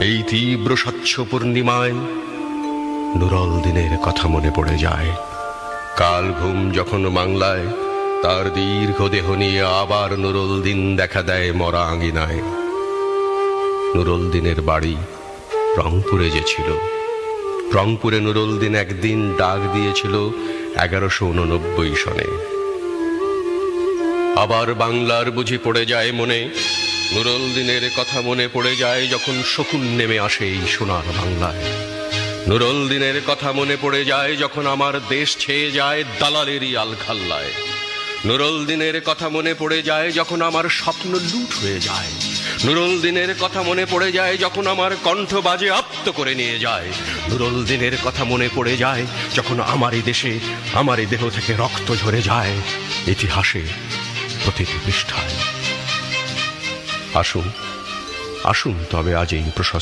এই তীব্র স্বচ্ছ পূর্ণিমায় নুরল দিনের কথা মনে পড়ে যায়। কাল ঘুম যখন বাংলায়, তার দীর্ঘ দেহ নিয়ে আবার নুরল দিন দেখা দেয় মরা আঙিনায়। নুরল দিনের বাড়ি রংপুরে যে ছিল, রংপুরে নুরল দিন একদিন ডাক দিয়েছিল 1189 সনে। আবার বাংলার বুঝি পড়ে যায় মনে, নুরল দিনের কথা মনে পড়ে যায় যখন শকুন নেমে আসে এই সোনার বাংলায়। নুরল দিনের কথা মনে পড়ে যায় যখন আমার দেশ ছেয়ে যায় দালালেরই আলখাল্লায়। নুরল দিনের কথা মনে পড়ে যায় যখন আমার স্বপ্ন লুট হয়ে যায়। নুরল দিনের কথা মনে পড়ে যায় যখন আমার কণ্ঠ বাজে আপ্ত করে নিয়ে যায়। নুরল দিনের কথা মনে পড়ে যায় যখন আমারই দেশে আমারই দেহ থেকে রক্ত ঝরে যায় ইতিহাসে প্রতিটি পৃষ্ঠায়। আসুন আসুন তবে আজ এই প্রশস্ত